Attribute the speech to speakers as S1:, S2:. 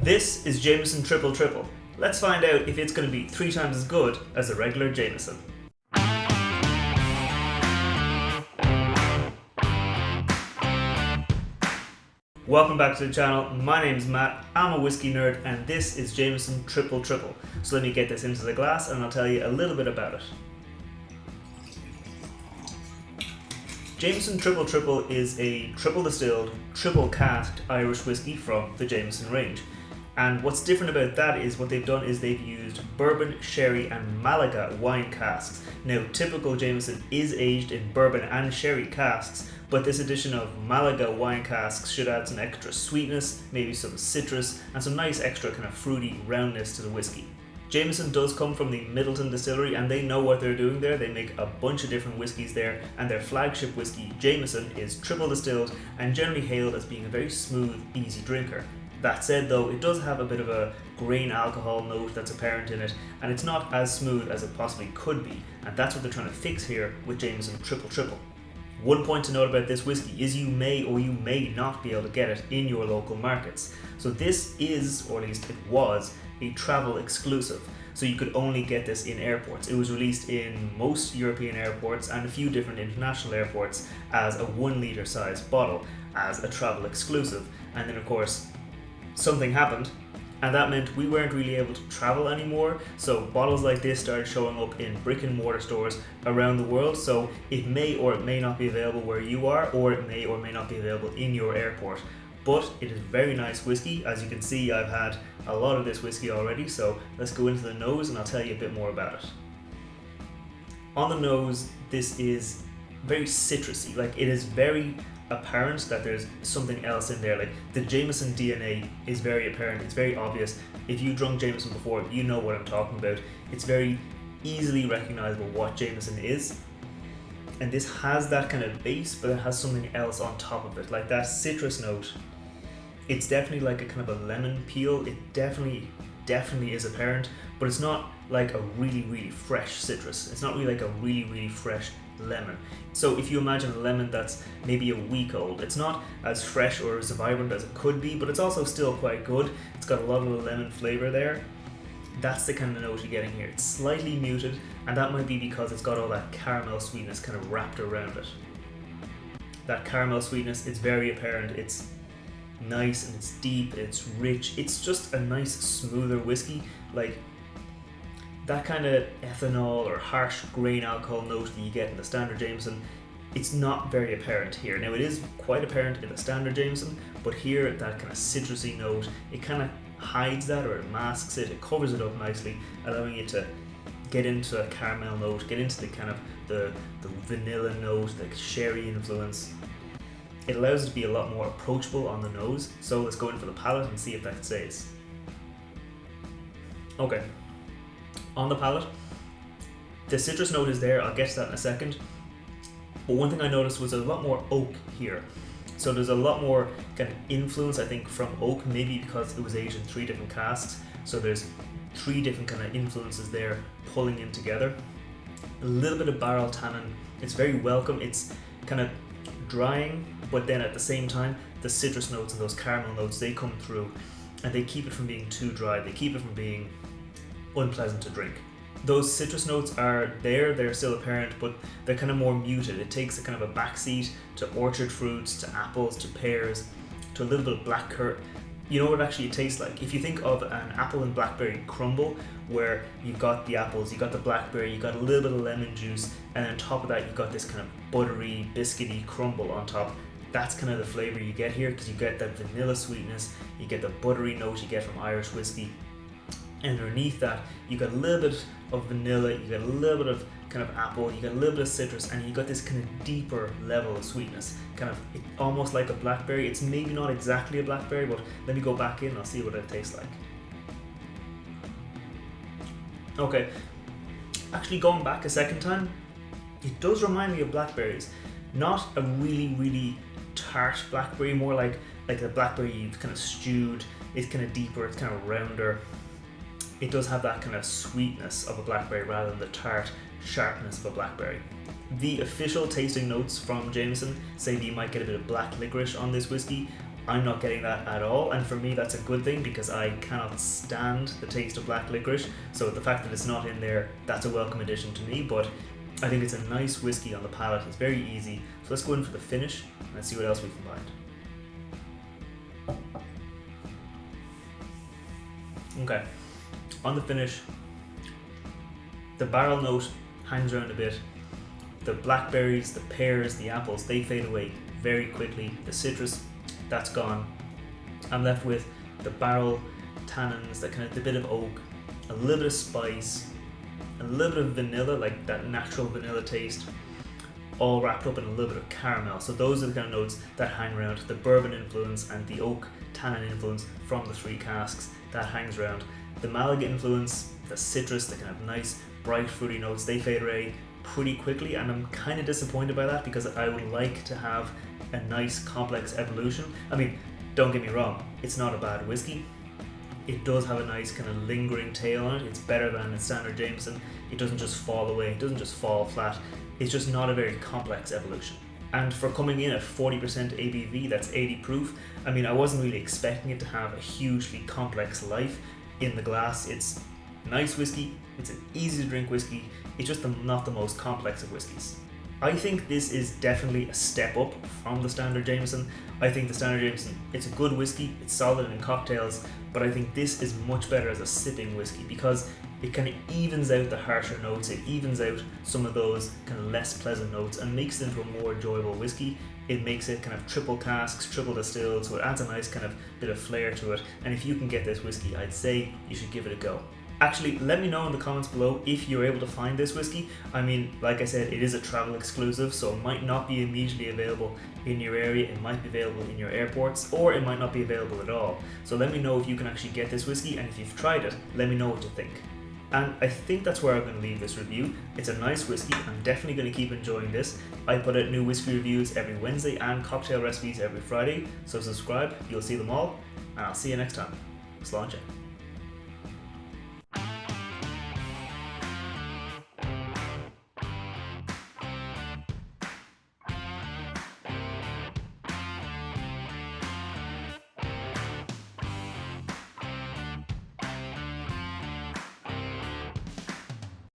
S1: This is Jameson Triple Triple. Let's find out if it's going to be 3 times as good as a regular Jameson. Welcome back to the channel. My name is Matt, I'm a whiskey nerd, and this is Jameson Triple Triple. So let me get this into the glass and I'll tell you a little bit about it. Jameson Triple Triple is a triple distilled, triple casked Irish whiskey from the Jameson range. And what's different about that is what they've done is they've used bourbon, sherry and Malaga wine casks. Now typical Jameson is aged in bourbon and sherry casks, but this addition of Malaga wine casks should add some extra sweetness, maybe some citrus and some nice extra kind of fruity roundness to the whiskey. Jameson does come from the Middleton distillery and they know what they're doing there. They make a bunch of different whiskies there, and their flagship whiskey, Jameson, is triple distilled and generally hailed as being a very smooth, easy drinker. That said though, it does have a bit of a grain alcohol note that's apparent in it, and it's not as smooth as it possibly could be, and that's what they're trying to fix here with Jameson Triple Triple. One point to note about this whiskey is you may or you may not be able to get it in your local markets. So this is, or at least it was, a travel exclusive. So you could only get this in airports. It was released in most European airports and a few different international airports as a 1 litre size bottle as a travel exclusive. And then of course, something happened and that meant we weren't really able to travel anymore, so bottles like this started showing up in brick and mortar stores around the world. So it may or it may not be available where you are, or it may or may not be available in your airport, but it is very nice whiskey. As you can see, I've had a lot of this whiskey already, so let's go into the nose and I'll tell you a bit more about it. On the nose, this is very citrusy. Like, it is very apparent that there's something else in there. Like, the Jameson DNA is very apparent, it's very obvious. If you drunk Jameson before, you know what I'm talking about. It's very easily recognizable what Jameson is, and this has that kind of base, but it has something else on top of it, like that citrus note. It's definitely like a kind of a lemon peel. It definitely is apparent, but it's not like a really fresh citrus. It's not really like a really fresh lemon. So if you imagine a lemon that's maybe a week old, it's not as fresh or as vibrant as it could be, but it's also still quite good. It's got a lot of the lemon flavor there. That's the kind of note you're getting here. It's slightly muted, and that might be because it's got all that caramel sweetness kind of wrapped around it. That caramel sweetness, it's very apparent. It's nice and it's deep, it's rich. It's just a nice smoother whiskey. Like, that kind of ethanol or harsh grain alcohol note that you get in the standard Jameson, it's not very apparent here. Now, it is quite apparent in the standard Jameson, but here, that kind of citrusy note, it kind of hides that, or it masks it, it covers it up nicely, allowing you to get into a caramel note, get into the kind of the vanilla note, the sherry influence. It allows it to be a lot more approachable on the nose. So let's go in for the palate and see if that stays. Okay. On the palate, the citrus note is there. I'll get to that in a second. But one thing I noticed was a lot more oak here. So there's a lot more kind of influence, I think, from oak, maybe because it was aged in 3 different casks. So there's 3 different kind of influences there pulling in together. A little bit of barrel tannin. It's very welcome. It's kind of drying, but then at the same time, the citrus notes and those caramel notes, they come through and they keep it from being too dry. They keep it from being unpleasant to drink. Those citrus notes are there, they're still apparent, but they're kind of more muted. It takes a kind of a backseat to orchard fruits, to apples, to pears, to a little bit of black currant. You know what actually it tastes like? If you think of an apple and blackberry crumble, where you've got the apples, you've got the blackberry, you've got a little bit of lemon juice, and on top of that you've got this kind of buttery, biscuity crumble on top. That's kind of the flavor you get here, because you get that vanilla sweetness, you get the buttery note you get from Irish whiskey. And underneath that, you got a little bit of vanilla, you got a little bit of kind of apple, you got a little bit of citrus, and you got this kind of deeper level of sweetness. Kind of almost like a blackberry. It's maybe not exactly a blackberry, but let me go back in and I'll see what it tastes like. Okay, actually going back a second time, it does remind me of blackberries. Not a really tart blackberry, more like a blackberry you've kind of stewed. It's kind of deeper, it's kind of rounder. It does have that kind of sweetness of a blackberry rather than the tart sharpness of a blackberry. The official tasting notes from Jameson say that you might get a bit of black licorice on this whiskey. I'm not getting that at all, and for me that's a good thing because I cannot stand the taste of black licorice, so the fact that it's not in there, that's a welcome addition to me. But I think it's a nice whiskey on the palate. It's very easy. So let's go in for the finish and see what else we can find. Okay, on the finish, the barrel note hangs around a bit. The blackberries, the pears, the apples, they fade away very quickly. The citrus, that's gone. I'm left with the barrel tannins, that kind of the bit of oak, a little bit of spice, a little bit of vanilla, like that natural vanilla taste, all wrapped up in a little bit of caramel. So those are the kind of notes that hang around. The bourbon influence and the oak tannin influence from the 3 casks, that hangs around. The Malaga influence, the citrus, the kind of nice bright fruity notes, they fade away pretty quickly, and I'm kind of disappointed by that because I would like to have a nice complex evolution. I mean, don't get me wrong, it's not a bad whiskey. It does have a nice kind of lingering tail on it. It's better than a standard Jameson. It doesn't just fall away, it doesn't just fall flat. It's just not a very complex evolution. And for coming in at 40% ABV, that's 80 proof, I mean, I wasn't really expecting it to have a hugely complex life in the glass. It's nice whiskey, it's an easy to drink whiskey, it's just not the most complex of whiskeys. I think this is definitely a step up from the standard Jameson. I think the standard Jameson, it's a good whiskey, it's solid in cocktails, but I think this is much better as a sipping whiskey because it kind of evens out the harsher notes, it evens out some of those kind of less pleasant notes and makes it into a more enjoyable whiskey. It makes it kind of triple casks, triple distilled, so it adds a nice kind of bit of flair to it. And if you can get this whiskey, I'd say you should give it a go. Actually, let me know in the comments below if you're able to find this whiskey. I mean, like I said, it is a travel exclusive, so it might not be immediately available in your area. It might be available in your airports, or it might not be available at all. So let me know if you can actually get this whiskey, and if you've tried it, let me know what you think. And I think that's where I'm going to leave this review. It's a nice whiskey. I'm definitely going to keep enjoying this. I put out new whiskey reviews every Wednesday and cocktail recipes every Friday, so subscribe, you'll see them all, and I'll see you next time. Slán.